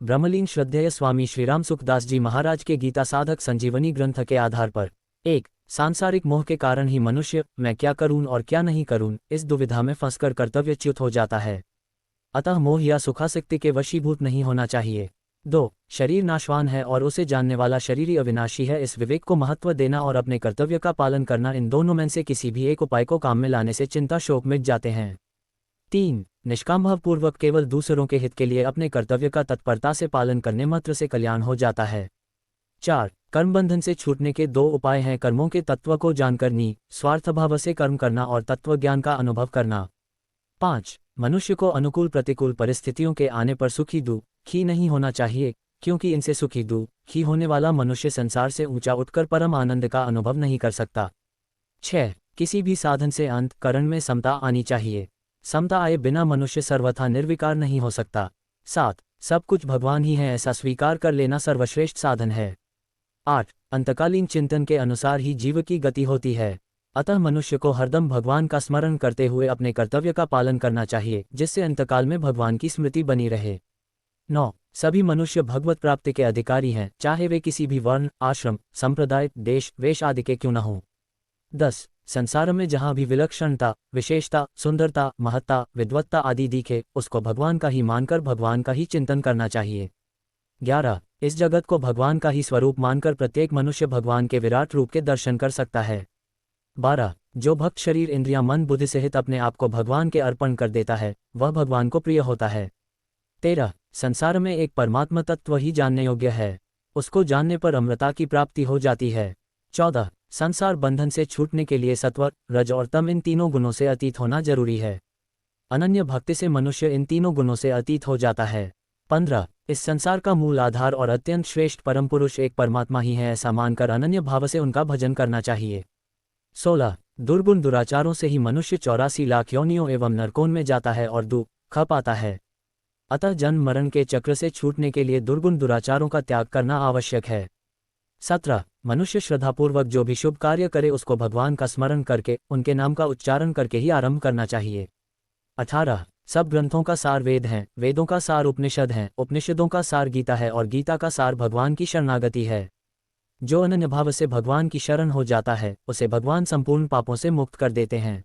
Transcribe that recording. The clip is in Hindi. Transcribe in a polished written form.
ब्रह्मलीन श्रद्धेय स्वामी श्रीराम सुखदास जी महाराज के गीता साधक संजीवनी ग्रंथ के आधार पर। 1. सांसारिक मोह के कारण ही मनुष्य मैं क्या करूं और क्या नहीं करूं इस दुविधा में फंसकर कर्तव्यच्युत हो जाता है। अतः मोह या सुखासक्ति के वशीभूत नहीं होना चाहिए। 2. शरीर नाशवान है और उसे जानने वाला शरीर ही अविनाशी है। इस विवेक को महत्व देना और अपने कर्तव्य का पालन करना, इन दोनों में से किसी भी एक उपाय को काम में लाने से चिंता शोक मिट जाते हैं। 3. निष्काम भावपूर्वक केवल दूसरों के हित के लिए अपने कर्तव्य का तत्परता से पालन करने मात्र से कल्याण हो जाता है। 4. कर्म बंधन से छूटने के 2 उपाय हैं। कर्मों के तत्व को जानकर स्वार्थभाव से कर्म करना और तत्व ज्ञान का अनुभव करना। 5. मनुष्य को अनुकूल प्रतिकूल परिस्थितियों के आने पर सुखी दुखी नहीं होना चाहिए, क्योंकि इनसे सुखी दुखी होने वाला मनुष्य संसार से ऊंचा उठकर परम आनंद का अनुभव नहीं कर सकता। 6. किसी भी साधन से अंतःकरण में समता आनी चाहिए। समता आए बिना मनुष्य सर्वथा निर्विकार नहीं हो सकता। 7. सब कुछ भगवान ही है, ऐसा स्वीकार कर लेना सर्वश्रेष्ठ साधन है। 8. अंतकालीन चिंतन के अनुसार ही जीव की गति होती है, अतः मनुष्य को हरदम भगवान का स्मरण करते हुए अपने कर्तव्य का पालन करना चाहिए, जिससे अंतकाल में भगवान की स्मृति बनी रहे। 9. सभी मनुष्य भगवत प्राप्ति के अधिकारी हैं, चाहे वे किसी भी वर्ण, आश्रम, संप्रदाय, देश, वेश आदि के क्यों न हों। 10. संसार में जहाँ भी विलक्षणता, विशेषता, सुंदरता, महत्ता, विद्वत्ता आदि दिखे, उसको भगवान का ही मानकर भगवान का ही चिंतन करना चाहिए। 11. इस जगत को भगवान का ही स्वरूप मानकर प्रत्येक मनुष्य भगवान के विराट रूप के दर्शन कर सकता है। 12. जो भक्त शरीर, इंद्रियां, मन, बुद्धि सहित अपने आप को भगवान के अर्पण कर देता है, वह भगवान को प्रिय होता है। 13. संसार में एक परमात्मा तत्व ही जानने योग्य है, उसको जानने पर अमृता की प्राप्ति हो जाती है। 14. संसार बंधन से छूटने के लिए सत्व, रज और तम इन तीनों गुणों से अतीत होना जरूरी है। अनन्य भक्ति से मनुष्य इन तीनों गुणों से अतीत हो जाता है। 15. इस संसार का मूल आधार और अत्यंत श्रेष्ठ परम पुरुष एक परमात्मा ही है, ऐसा मानकर अनन्य भाव से उनका भजन करना चाहिए। 16. दुर्गुण दुराचारों से ही मनुष्य 84 लाख योनियों एवं नरकों में जाता है और दुख पाता है। अतः जन्म मरण के चक्र से छूटने के लिए दुर्गुण दुराचारों का त्याग करना आवश्यक है। 17. मनुष्य श्रद्धापूर्वक जो भी शुभ कार्य करे उसको भगवान का स्मरण करके, उनके नाम का उच्चारण करके ही आरंभ करना चाहिए। 18. सब ग्रंथों का सार वेद हैं, वेदों का सार उपनिषद हैं, उपनिषदों का सार गीता है और गीता का सार भगवान की शरणागति है। जो अनन्य भाव से भगवान की शरण हो जाता है, उसे भगवान संपूर्ण पापों से मुक्त कर देते हैं।